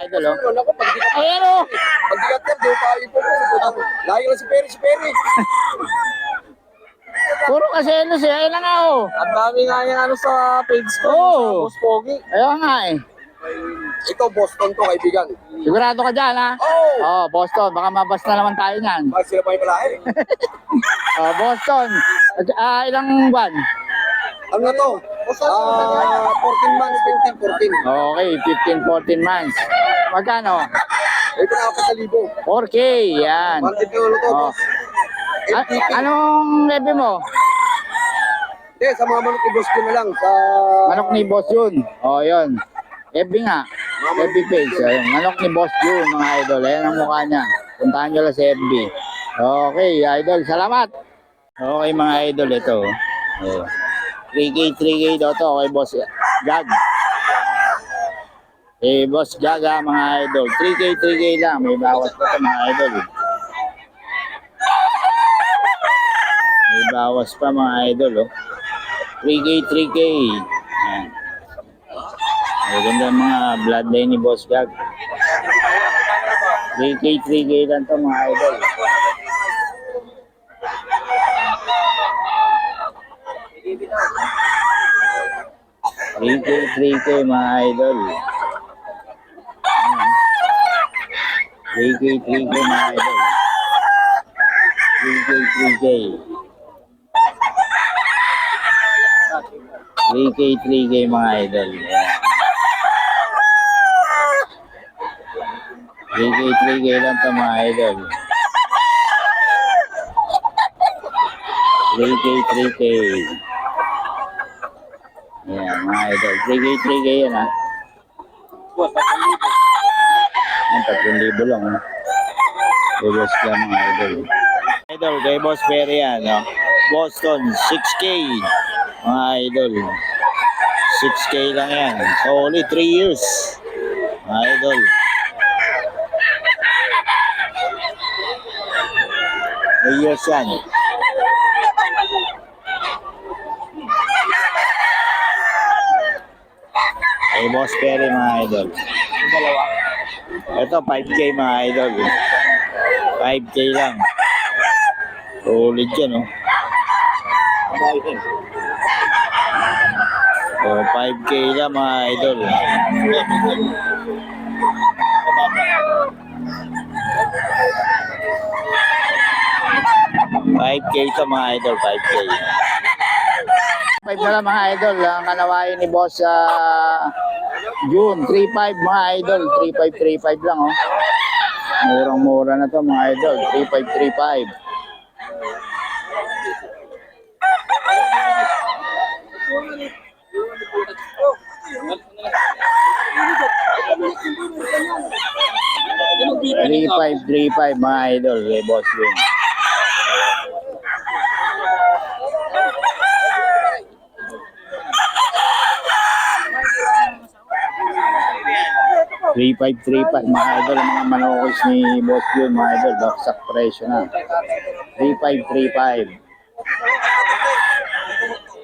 idol, oh. Ano ako, pag di ka Ayan, oh. pag di ka tip, di pa ipon mo. Layo lang si Perry, si Perry. Puro kasi ano siya, ayun na nga, oh. Ang dami nga yung ano sa page ko, Oo. sa Boss Pogi. Ayun nga, eh. Ito, Boston to, kaibigan. Sigurado ka dyan, ha? Oh! Oh, Boston, baka mabas na naman tayo niyan. Bakit sila pa yung malaki? Oh, Boston. Ilang buwan? Ano na to? 14 months, 15, 14. Okay, 15, 14 months. Magkano? Ito na 4,000. 4K, yan. Mantik na ulo to, Oh. boss. FTP. Anong level mo? Hindi, sa mga manok i-boss ko na lang. Sa... Manok ni Boss Jun. Oh, yun. FB nga. FB page. Ayun. Manok ni Boss Jun, mga idol. Ayan ang mukha niya. Puntahan nyo lang sa FB. Okay, idol. Salamat. Okay, mga idol. Ito. Oh. 3K daw to. Okay, Boss Jag. Eh, Boss Jag, mga idol. 3K lang. May bawas pa ito, mga idol. May bawas pa, mga idol. Oh. 3K. Ayan. Maganda mga bloodline ni Boss Jag. 3K lang to, mga idol. 3K mga idol. 3K mga idol. 3K. 3K mga idol. Ayan. 3K lang to, mga idol. 3K. Ayan, mga idol. 3K yan, ha. Ayan, 3,000 lang, ha. Bubos ka, mga idol. Idol, kay Boss Perry yan, no? Boston, 6K. Mga idol. 6K lang yan. So, only 3 years. Mga idol. Years yan. Hey, Boss Perry, mga idol. Ito, 5K, mga idol. 5K lang. Solid yan, oh. So, 5K lang, mga idol. 5K to, mga idol, 5K. 5 na lang, mga idol. Ang kanawain ni Boss June, 3.5, mga idol. 3.5 lang, oh. Murang-mura na to, mga idol. 3.5. Three five, mga idol. Kay Boss June. Three five, mga idol, mga manokos ni Boss Jun, mga idol, baksak presyo na. 3.5.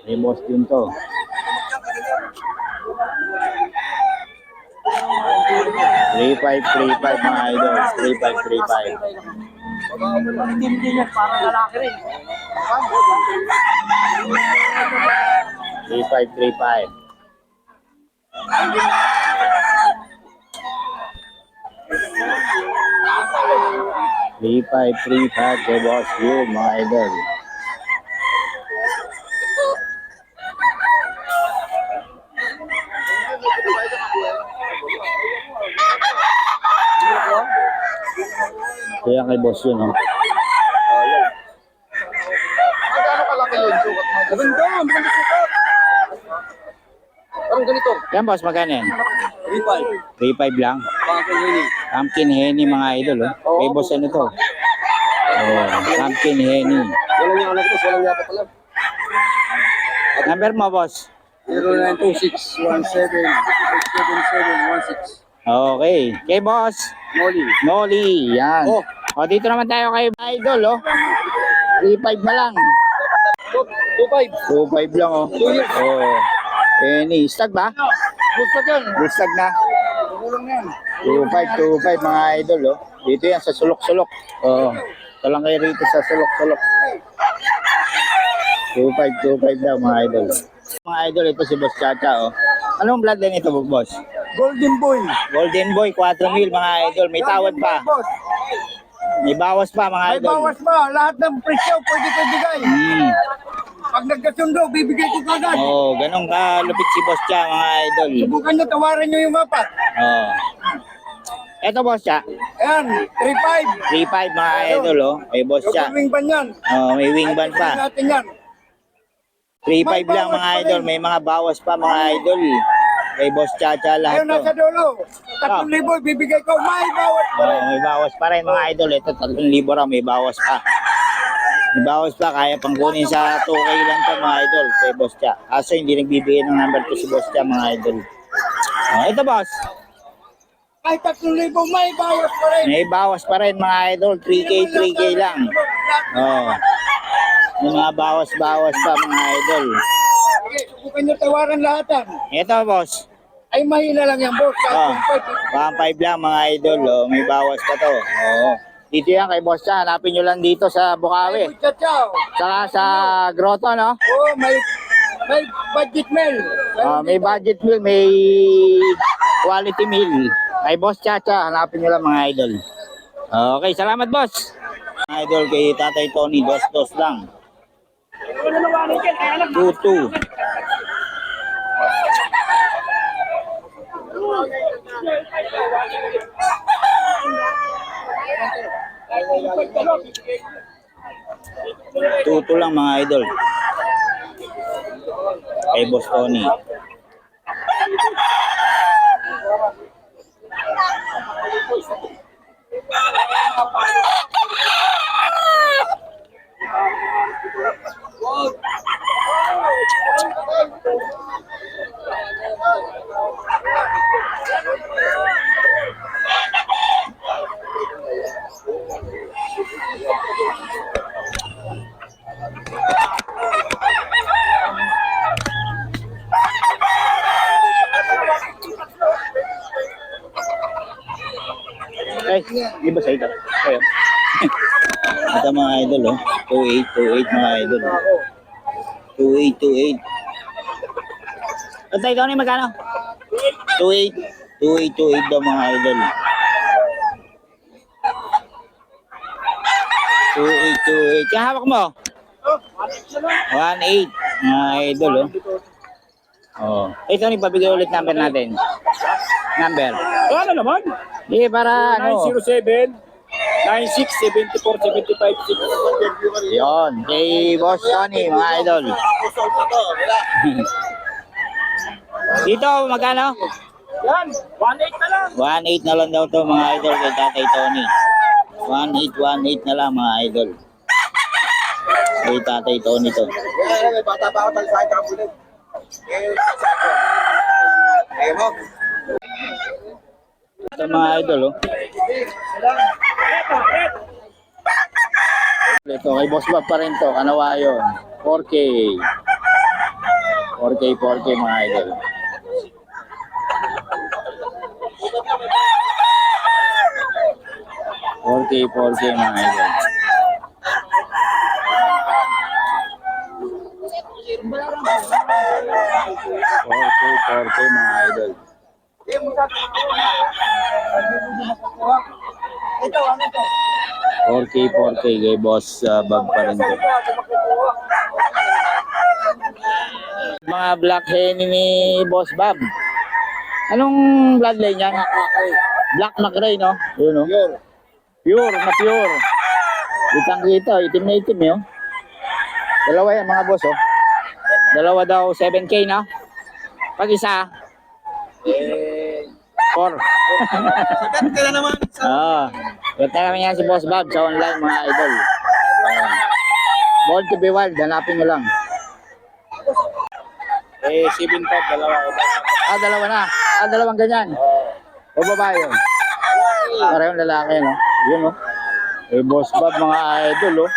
Ni Boss Jun to. 3.5, mga idol. 3.5. 3.5. 3.5 kay Boss Jun, mga idol. Kaya kay Boss Jun, oh. Magkano kalaki yun? Sukat mo. Maganda sukat. Parang ganito. Yan, boss, magkano yan? 3.5. 3.5 lang. Pangkin yun. Pumpkin Henny, mga idol, oh. Kay Boss, ano to? Oh, Pumpkin Henny. Walang yung anak ko, walang yata pala. Number mo, boss? 0926-17-677-16. Okay. Kay Boss Molly. Noli, yan. Oh. O, dito naman tayo kay idol, oh. 3.5 na lang. 2.5. 2.5 lang, oh. 2 years. Oh. Henny. Stag ba? Gusto dyan. Stag na. Kulang yan. 2.5 mga idol, oh. Dito yan sa sulok-sulok. Oh. Ito lang kayo rito sa sulok-sulok. 2.5 daw mga idol. Mga idol, ito si Boss Chacha, oh. Anong bloodline ito, boss? Golden Boy. Golden Boy, 4,000 mga idol. May tawad pa. Boss. May bawas pa mga May idol. bawas ba? Lahat ng presyo pwede ko bigay. Pag nagkasundo, bibigay ko kagad. Oh, ganun ka lupit si Boss Cha mga idol. Subukan nyo, tawaran nyo yung apat. Oh. Ito Boss Cha, Ayan, 3.5. 3.5 mga idol, oh. May Boss Cha. Yung wing ban yan. Oh, may wing band Tingnan pa. natin yan. 3.5 lang mga idol. May mga bawas pa mga idol. May Boss Chacha lahat Ayun, to. nasa dulo. 3,000 bibigay ko. May bawat pa Oh, rin. may bawas pa rin mga idol. Ito 3,000 raw, may bawas pa. May bawas pa, kaya pang kunin sa 2K lang to mga idol kay Boss Cha. Kaso hindi nagbibigay ng number to si Boss Cha mga idol. Oh, ito boss, Ay, 3,000 may bawas pa rin. may bawas pa rin mga idol. 3K lang. Oh. May mga bawas-bawas pa mga idol. Okay, subukan nyo tawaran lahat yan. Ito boss, Ay, mahina lang yan, boss. Oh. Kahit 1.5 lang mga idol. Oh, may bawas pa to. Oh. Dito yan kay Boss Cha. Hanapin nyo lang dito sa Bukawi. Ciao. Saka sa Grotto, no? Oh, may budget meal. May budget meal, may quality meal. Kay Boss Chacha, hanapin nyo lang mga idol. Okay, salamat boss. Mga idol, kay Tatay Tony, dos lang. 2-2. Tuto lang mga idol. Kay Boss Tony. Ay, di ba sa ito? Ayo. Ito mga idol, oh. 28 mga idol. 28. At ikaw ni magkano? 28 daw mga idol. 28. Kaya hawak mo? 1.8 mga idol, oh. Oh. Ito ni pabigay ulit number natin. Number. Ano naman? Hindi, para ano? 907 96 74 75 Yon, kay Boss Tony, mga idol. Dito, magkano? Yan, 1.8 na lang. 1.8 na lang daw to mga idol kay Tatay Tony. 1.8 na lang mga idol. Kay Tatay Tony to. May bata pa ako talisahin kapunin. Mo. Ito mga idol, oh. Ito, kay Boss Bob pa rin to, Kanawayon. 4K. 4K mga idol. $4K mga idol. $4K mga idol. Ito, ano ito? 4K kay Boss Bob pa rin to. Mga black hen ni Boss Bob. Anong bloodline yan? Black McRae, no? Yun, no? Pure, na pure. Kitang kita, itim na itim, yun. Dalawa yan, mga boss, oh. Dalawa daw, 7K, no? Pag isa, 4. Sikat ka na naman. Punta namin yan si Boss Bob sa online, mga idol. Born to be wild, hanapin nyo lang. 7.5, dalawa. Dalawa na. Dalawang ganyan. O babae yun? Parehong lalaki, no? Yun, no? Boss Bob, mga idol, oh.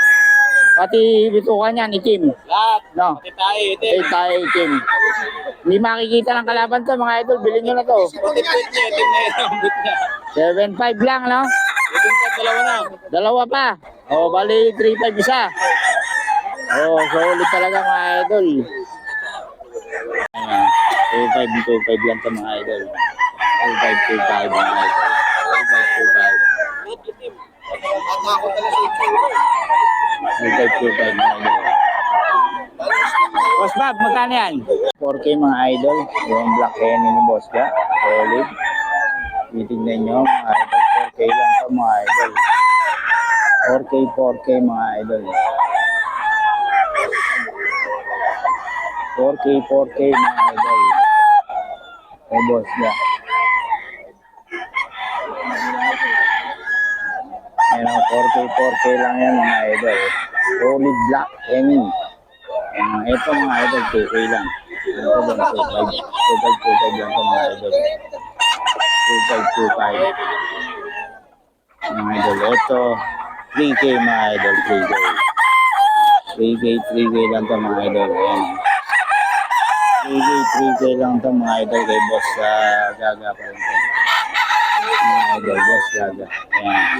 Pati bitukan yan, itim. Lahat. No? Tayo itim. Hindi makikita ng kalaban to, mga idol. Bilhin nyo na to. Puti-puti niya, itim na yung ambit niya. 7.5 lang, no? 7.5, dalawa na. Dalawa pa. O, bali 3.5 isa. O, solid talaga mga idol. Ayan. 2.5 lang sa mga idol. 2.5 mga idol. 2.5 2.5 mga idol. Boss Bob, magkano yan? 4K mga idol. Yung black henny ni Boss Ga. Solid. Titignan nyo mga idol. 4K lang sa mga idol. 4K mga idol. 4K mga idol. O Boss Ga. Ayan o, 4K lang yan mga idol. Solid black henny. Ito mga idol, 2K lang. Ito lang, 2.5 lang ito mga idol. 2.5 mga idol. Ito, 3K mga idol, 3K lang ito mga idol. Ayan. 3K lang ito mga idol kay Boss Gaga pa rin ito. Mga idol, Boss Gaga. Ayan.